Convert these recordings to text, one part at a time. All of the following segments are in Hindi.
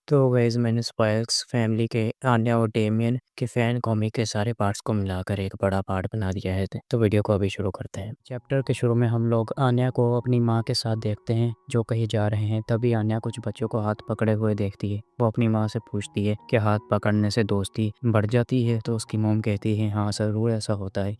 तो गाइस मैंने स्पाइक्स फैमिली के आन्या और डेमियन के फैन कॉमिक के सारे पार्ट्स को मिलाकर एक बड़ा पार्ट बना दिया है। तो वीडियो को अभी शुरू करते हैं। चैप्टर के शुरू में हम लोग आन्या को अपनी माँ के साथ देखते हैं जो कहीं जा रहे हैं। तभी आन्या कुछ बच्चों को हाथ पकड़े हुए देखती है। वो अपनी माँ से पूछती है कि हाथ पकड़ने से दोस्ती बढ़ जाती है। तो उसकी मॉम कहती है हाँ ज़रूर ऐसा होता है।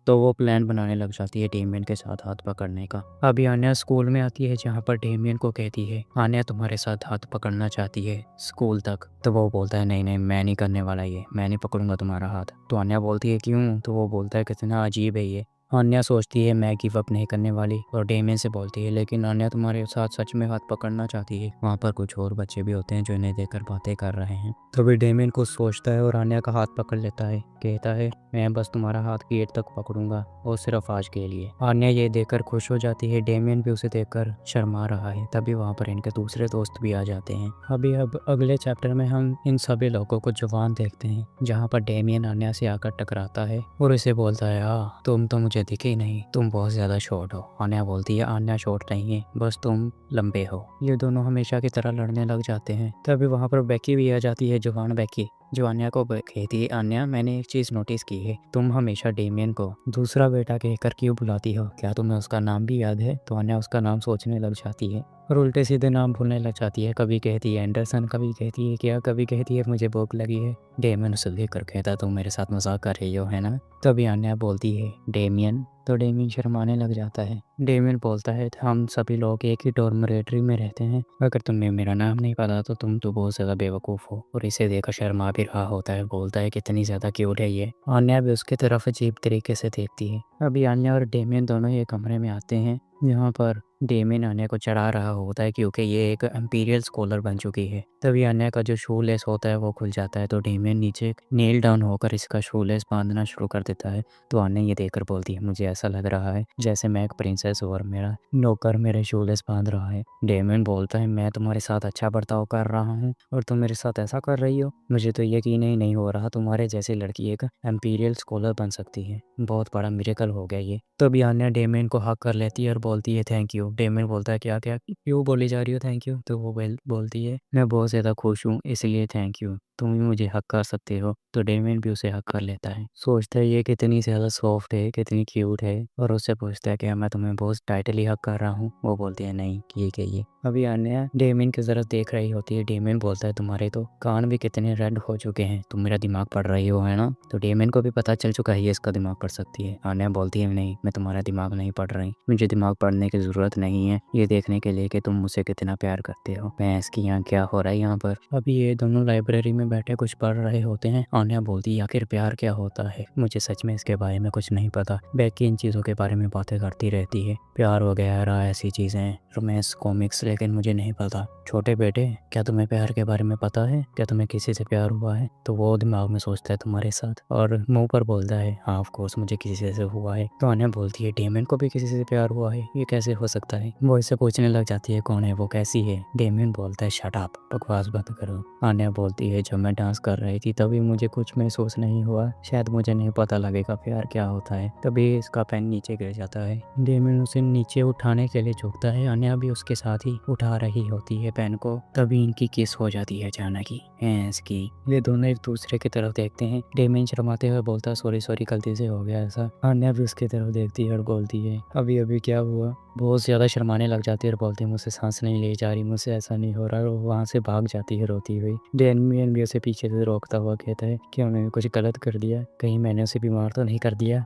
वो प्लान बनाने लग जाती है डेमियन के साथ हाथ पकड़ने का। अभी आन्या स्कूल में आती है जहाँ पर डेमियन को कहती है आन्या तुम्हारे साथ हाथ पकड़ना चाहती है स्कूल तक। तो वो बोलता है नहीं नहीं मैं नहीं करने वाला, ये मैं नहीं पकड़ूंगा तुम्हारा हाथ। तो आन्या बोलती है क्यों? तो वो बोलता है कितना अजीब है ये। आन्या सोचती है मैं गिव अप नहीं करने वाली और डेमियन से बोलती है लेकिन आन्या तुम्हारे साथ सच में हाथ पकड़ना चाहती है। वहाँ पर कुछ और बच्चे भी होते हैं जो इन्हें देखकर बातें कर रहे हैं। तभी डेमियन कुछ सोचता है और आन्या का हाथ पकड़ लेता है। कहता है मैं बस तुम्हारा हाथ गेट तक पकड़ूंगा और सिर्फ आज के लिए। आन्या ये देखकर खुश हो जाती है। डेमियन भी उसे देखकर शर्मा रहा है। तभी वहाँ पर इनके दूसरे दोस्त भी आ जाते हैं। अब अगले चैप्टर में हम इन सभी लोगों को जवान देखते हैं जहाँ पर डेमियन आन्या से आकर टकराता है और इसे बोलता है तुम तो मुझे दिखे ही नहीं, तुम बहुत ज्यादा शॉर्ट हो। आन्या बोलती है आन्या शॉर्ट नहीं है, बस तुम लंबे हो। ये दोनों हमेशा की तरह लड़ने लग जाते हैं। तभी वहाँ पर बेकी भी आ जाती है, जवान बेकी, जो आन्या को कहती है आन्या मैंने एक चीज़ नोटिस की है, तुम हमेशा डेमियन को दूसरा बेटा कहकर क्यों बुलाती हो? क्या तुम्हें उसका नाम भी याद है? तो आन्या उसका नाम सोचने लग जाती है और उल्टे सीधे नाम भूलने लग जाती है। कभी कहती है एंडरसन, कभी कहती है क्या, कभी कहती है मुझे भूख लगी है। डेमियन उसे देखकर कहता तुम मेरे साथ मजाक कर रही हो है ना? तभी आन्या बोलती है डेमियन। तो डेमियन शर्माने लग जाता है। डेमियन बोलता है हम सभी लोग एक ही डॉर्मेटरी में रहते हैं, अगर तुम्हें मेरा नाम नहीं पता तो तुम तो बहुत ज़्यादा बेवकूफ़ हो। और इसे देखकर शर्मा भी रहा होता है। बोलता है कितनी ज़्यादा क्यूट है ये। आन्या भी उसकी तरफ अजीब तरीके से देखती है। अभी आन्या और डेमियन दोनों एक कमरे में आते हैं जहाँ पर डेमियन आन्या को चढ़ा रहा होता है क्योंकि ये एक इम्पीरियल स्कॉलर बन चुकी है। तभी आन्या का जो शू लेस होता है वो खुल जाता है। तो डेमियन नीचे नेल डाउन होकर इसका शू लेस बांधना शुरू कर देता है। तो आन्या ये देखकर बोलती है मुझे ऐसा लग रहा है जैसे मैं एक प्रिंसेस और मेरा नौकर मेरे शू लेस बांध रहा है। डेमियन बोलता है मैं तुम्हारे साथ अच्छा बर्ताव कर रहा हूँ और तुम मेरे साथ ऐसा कर रही हो? मुझे तो यकीन ही नहीं हो रहा तुम्हारे जैसी लड़की एक इम्पीरियल स्कॉलर बन सकती है। बहुत बड़ा मिरेकल हो गया ये। तभी आन्या डेमियन को हक कर लेती है और बोलती है थैंक यू। डेमियन बोलता है क्या क्या क्यों बोली जा रही हो थैंक यू? तो वो बोलती है मैं बहुत ज़्यादा खुश हूँ इसलिए थैंक यू, तुम भी मुझे हक कर सकते हो। तो डेमियन भी उसे हक कर लेता है। सोचता है ये कितनी ज़्यादा सॉफ्ट है, कितनी क्यूट है, और उससे पूछता है कि मैं तुम्हें बहुत टाइटली हक कर रहा हूँ। वो बोलती है नहीं ठीक है ये। अभी आन्या डेमियन की तरफ देख रही होती है। डेमियन बोलता है तुम्हारे तो कान भी कितने रेड हो चुके हैं, तुम मेरा दिमाग पढ़ रही हो है ना? तो डेमियन को भी पता चल चुका है ये इसका दिमाग पढ़ सकती है। आन्या बोलती है नहीं मैं तुम्हारा दिमाग नहीं पढ़ रही, मुझे दिमाग पढ़ने की ज़रूरत नहीं है ये देखने के लिए कि तुम मुझसे कितना प्यार करते हो। मैं इसकी यहाँ क्या हो रहा है यहाँ पर? अभी ये दोनों लाइब्रेरी में बैठे कुछ पढ़ रहे होते हैं। आन्या बोलती है आखिर प्यार क्या होता है? मुझे सच में इसके बारे में कुछ नहीं पता। बेकी इन चीज़ों के बारे में बातें करती रहती है, प्यार वगैरह ऐसी चीज़ें, रोमांस कॉमिक्स, लेकिन मुझे नहीं पता। छोटे बेटे क्या तुम्हें प्यार के बारे में पता है? क्या तुम्हें किसी से प्यार हुआ है? तो वो दिमाग में सोचता है तुम्हारे साथ और मुंह पर बोलता है हाँ ऑफ कोर्स मुझे किसी से हुआ है। तो आन्या बोलती है डेमियन को भी किसी से प्यार हुआ है, ये कैसे हो सकता है? वो इससे पूछने लग जाती है कौन है वो, कैसी है? डेमियन बोलता है शट अप, बकवास बंद करो। आन्या बोलती है जब मैं डांस कर रही थी तभी मुझे कुछ महसूस नहीं हुआ, शायद मुझे नहीं पता लगेगा प्यार क्या होता है। तभी इसका पेन नीचे गिर जाता है। डेमियन उसे नीचे उठाने के लिए झुकता है। आन्या भी उसके साथ ही उठा रही होती है पेन को। तभी इनकी किस हो जाती है अचानक ही इसकी। ये दोनों एक दूसरे की तरफ देखते हैं। डेमियन शर्माते हुए बोलता है सॉरी सॉरी गलती से हो गया ऐसा। आन्या भी उसकी तरफ देखती है और बोलती है अभी अभी क्या हुआ? बहुत ज़्यादा शर्माने लग जाती है और बोलती है मुझसे सांस नहीं ले जा रही, मुझसे ऐसा नहीं हो रहा, और वहाँ से भाग जाती है रोती हुई। डेमियन भी उसे पीछे से रोकता हुआ कहता है क्या मैंने कुछ गलत कर दिया? कहीं मैंने उसे बीमार तो नहीं कर दिया?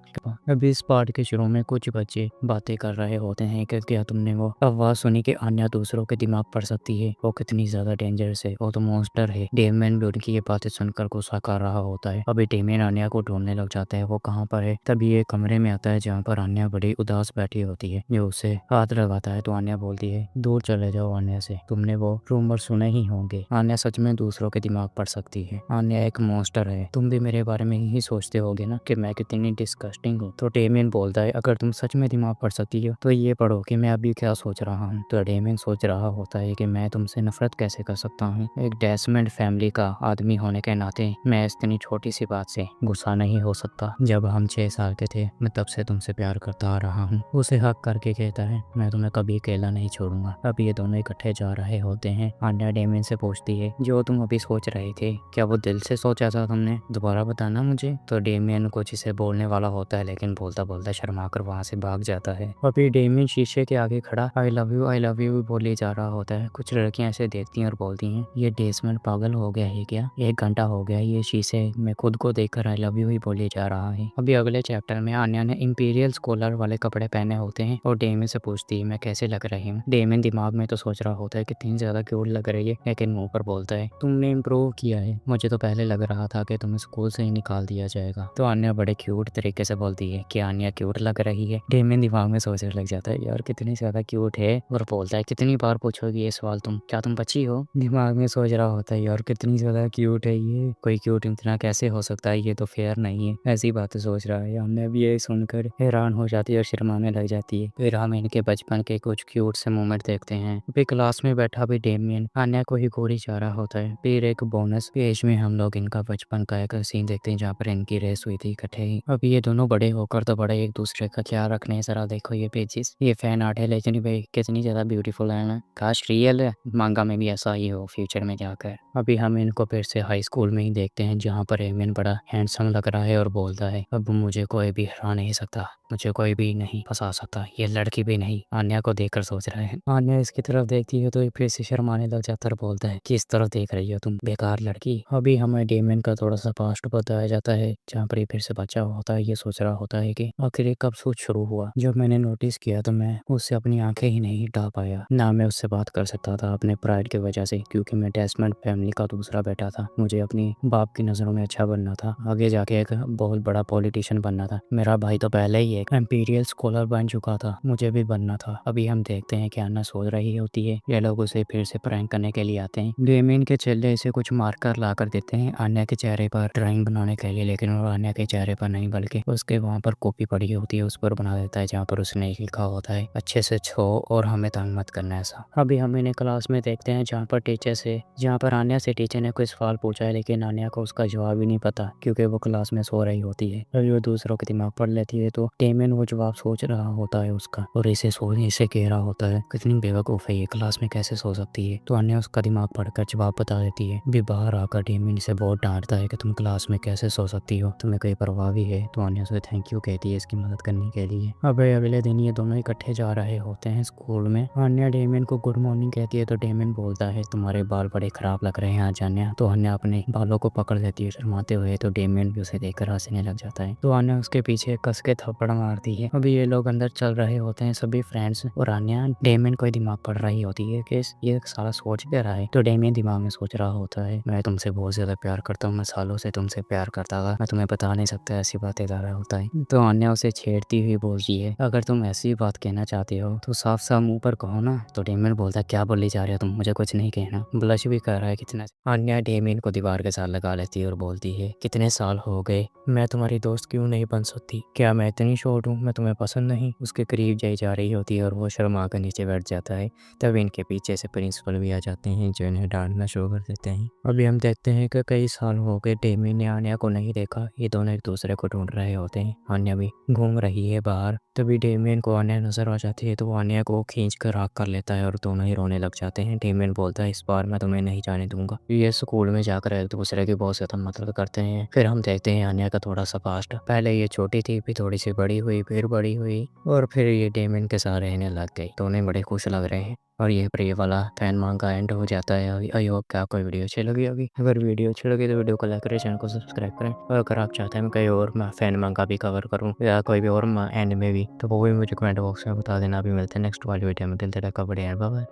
अभी इस पार्ट के शुरू में कुछ बच्चे बातें कर रहे होते हैं कि क्या तुमने वो आवाज़ सुनी कि आन्या दूसरों के दिमाग पढ़ सकती है? वो कितनी ज़्यादा डेंजरस है, वो तो मॉन्स्टर है। डेमियन भी उनकी ये बातें सुनकर गुस्सा कर रहा होता है। अभी डेमियन आन्या को ढूंढने लग जाता है वो कहाँ पर है। तभी ये कमरे में आता है जहाँ पर आन्या बड़ी उदास बैठी होती है। जो उसे हाथ लगाता है तो आन्या बोलती है दूर चले जाओ आन्या से, तुमने वो रूमर सुने ही होंगे। आन्या सच में दूसरों के दिमाग पढ़ सकती है। आन्या एक मॉन्स्टर है। तुम भी मेरे बारे में ही सोचते होगे ना कि मैं कितनी डिस्गस्टिंग हूँ। तो डेमियन बोलता है अगर तुम सच में दिमाग पढ़ सकती हो तो ये पढ़ो कि मैं अभी क्या सोच रहा हूँ। तो डेमियन सोच रहा होता है कि मैं तुमसे नफरत कैसे कर सकता हूँ? एक डेसमंड फैमिली का आदमी होने के नाते मैं इतनी छोटी सी बात से गुस्सा नहीं हो सकता। जब हम 6 साल के थे मैं तब से तुमसे प्यार करता आ रहा हूँ। उसे हक करके कहता बोलता है मैं तुम्हें कभी अकेला नहीं छोड़ूंगा। अब ये दोनों इकट्ठे जा रहे होते हैं। आन्या डेमियन से पूछती है जो तुम अभी सोच रहे थे क्या वो दिल से सोचा था तुमने, दोबारा बताना मुझे। तो डेमियन कुछ इसे बोलने वाला होता है लेकिन बोलता बोलता शर्मा कर वहाँ से भाग जाता है। अभी डेमियन शीशे के आगे खड़ा आई लव यू बोले जा रहा होता है। कुछ लड़कियां ऐसे देखती हैं और बोलती हैं ये डेसमंड पागल हो गया है क्या, 1 घंटा हो गया ये शीशे में खुद को देखकर आई लव यू ही बोले जा रहा है। अभी अगले चैप्टर में आन्या ने इंपीरियल स्कॉलर वाले कपड़े पहने होते हैं और डेमियन से पूछती है मैं कैसे लग रही हूँ। डेमियन दिमाग में तो सोच रहा होता है कितनी ज्यादा क्यूट लग रही है, लेकिन मुंह पर बोलता है तुमने इम्प्रूव किया है, मुझे तो पहले लग रहा था कि तुम्हें स्कूल से ही निकाल दिया जाएगा। तो आन्या बड़े क्यूट तरीके से बोलती है कि आन्या क्यूट लग रही है। डेमियन दिमाग में सोचने लग जाता है यार कितनी ज्यादा क्यूट है और बोलता है कितनी बार पूछोगी ये सवाल तुम, क्या तुम बच्ची हो। दिमाग में सोच रहा होता है यार कितनी ज्यादा क्यूट है ये, कोई क्यूट इतना कैसे हो सकता है, ये तो फेयर नहीं है। ऐसी बातें सोच रहा है। हमने भी ये सुनकर हैरान हो जाती है और शर्माने लग जाती है। फिर हम इनके बचपन के कुछ क्यूट से मोमेंट देखते हैं। अभी क्लास में बैठा भी डेमियन आन्या को ही गोली जा रहा होता है। फिर एक बोनस पेज में हम लोग इनका बचपन का एक सीन देखते हैं जहाँ पर इनकी रेस हुई थी इकट्ठे ही। अब ये दोनों बड़े होकर तो बड़े एक दूसरे का ख्याल रखने, जरा देखो ये पेजेस, ये फैन आर्ट है लेकिन भाई कितनी ज्यादा ब्यूटीफुल है ना, काश रियल है मांगा में भी ऐसा ही हो फ्यूचर में जाकर। अभी हम इनको फिर से हाई स्कूल में ही देखते हैं जहाँ पर एमिन बड़ा हैंडसम लग रहा है और बोलता है अब मुझे कोई भी हरा नहीं सकता, मुझे कोई भी नहीं फंसा सकता, ये लड़की भी नहीं। आन्या को देखकर सोच रहा है। आन्या इसकी तरफ देखती है तो ये फिर से शर्माने लग जाता है और बोलता है किस तरफ देख रही हो तुम बेकार लड़की। अभी हमें डेमियन का थोड़ा सा पास्ट बताया जाता है जहाँ पर ये फिर से बच्चा होता है। ये सोच रहा होता है कि आखिर ये कब सोच शुरू हुआ। जब मैंने नोटिस किया तो मैं उससे अपनी आंखें ही नहीं हटा पाया, ना मैं उससे बात कर सकता था अपने प्राइड की वजह से, क्योंकि मैं डेसमंड फैमिली का दूसरा बेटा था। मुझे अपनी बाप की नज़रों में अच्छा बनना था, आगे जाके एक बहुत बड़ा पॉलिटिशियन बनना था। मेरा भाई तो पहले ही एक इंपीरियल स्कॉलर बन चुका था, मुझे भी बनना था। अभी हम देखते हैं कि अन्ना सोच रही होती है, ये लोग उसे फिर से प्रैंक करने के लिए आते हैं। डेमियन के चेले इसे कुछ मार्कर ला कर देते हैं अन्या के चेहरे पर ड्राइंग बनाने के लिए, लेकिन वो अन्या के चेहरे पर नहीं बल्कि उसके वहाँ पर कॉपी पड़ी होती है उस पर बना देता है जहाँ पर उसने लिखा होता है अच्छे से छो और हमें तंग मत करना ऐसा। अभी हम इन्हें क्लास में देखते हैं जहाँ पर आन्या से टीचर ने कोई सवाल पूछा है लेकिन आन्या को उसका जवाब ही नहीं पता क्योंकि वो क्लास में सो रही होती है। अभी वो दूसरों के दिमाग पढ़ लेती है तो डेमियन वो जवाब सोच रहा होता है उसका और इसे सोचने से कह रहा होता है कितनी बेवकूफ़ है ये, क्लास में कैसे सो सकती है। तो आन्या उसका दिमाग पढ़कर जवाब बता देती है। भी बाहर आकर डेमियन इसे बहुत डांटता है कि तुम क्लास में कैसे सो सकती हो, तुम्हें कोई परवाह भी है। तो आन्या उसे थैंक यू कहती है इसकी मदद करने के लिए। अब अगले दिन ये दोनों इकट्ठे जा रहे होते हैं स्कूल में। आन्या डेमियन को गुड मॉर्निंग कहती है तो डेमियन बोलता है तुम्हारे बाल बड़े खराब लग रहे हैं आज आन्या। तो आन्या अपने बालों को पकड़ लेती है शर्माते हुए, तो डेमियन भी उसे देखकर हंसने लग जाता है। तो आन्या उसके पीछे कस के थप्पड़ मारती है। अभी ये लोग अंदर चल रहे होते हैं सभी फ्रेंड्स और आन्या डेमियन को दिमाग पड़ रही होती है कि ये सारा सोच क्या रहा है। तो डेमियन दिमाग में सोच रहा होता है मैं तुमसे बहुत ज्यादा प्यार करता हूँ, मैं सालों से तुमसे प्यार करता था, मैं तुम्हें बता नहीं सकता, ऐसी बातें कर रहा होता है। तो आन्या उसे छेड़ती हुई बोलती है अगर तुम ऐसी बात कहना चाहते हो तो साफ साफ मुंह पर कहो ना। तो डेमियन बोलता है क्या बोली जा रहे हो तुम, मुझे कुछ नहीं कहना। ब्लश भी कर रहा है कितना। आन्या डेमियन को दीवार के साथ लगा लेती है और बोलती है कितने साल हो गए, मैं तुम्हारी दोस्त क्यों नहीं बन सकती, क्या मैं इतनी शॉर्ट हूँ, मैं तुम्हें पसंद नहीं। उसके करीब जाई जा रही होती है और वो शर्मा कर नीचे बैठ जाता है। तब इनके पीछे से प्रिंसिपल भी आ जाते हैं जो इन्हें डांटना शुरू कर देते हैं। अभी हम देखते हैं कि कई साल हो गए डेमियन ने आन्या को नहीं देखा, ये दोनों एक दूसरे को ढूंढ रहे होते हैं। आन्या भी घूम रही है बाहर। तभी डेमियन को आन्या नजर आ जाती है तो वो आन्या को खींच कर राख कर लेता है और दोनों ही रोने लग जाते हैं। डेमियन बोलता है इस बार मैं तुम्हें नहीं जाने दूंगा। ये स्कूल में जाकर एक दूसरे की बहुत ज्यादा मदद करते हैं। फिर हम देखते हैं आन्या का थोड़ा सा पास्ट, पहले ये छोटी थी फिर थोड़ी सी बड़ी हुई फिर बड़ी हुई और फिर ये डेमियन के साथ रहने लग गई। दोनों बड़े खुश लग रहे हैं और ये पर ये वाला फैन मांगा एंड हो जाता है। आई होप कि आपको वीडियो अच्छी लगी होगी। अगर वीडियो अच्छी लगी तो वीडियो को लाइक करें, चैनल को सब्सक्राइब करें और अगर आप चाहते हैं मैं कहीं और फैन मांगा भी कवर करूँ या कोई भी और एंड में भी तो वो भी मुझे कमेंट बॉक्स में बता देना। अभी मिलते हैं नेक्स्ट वाली वीडियो में। दिल धड़का बड़े हैं, बाय बाय।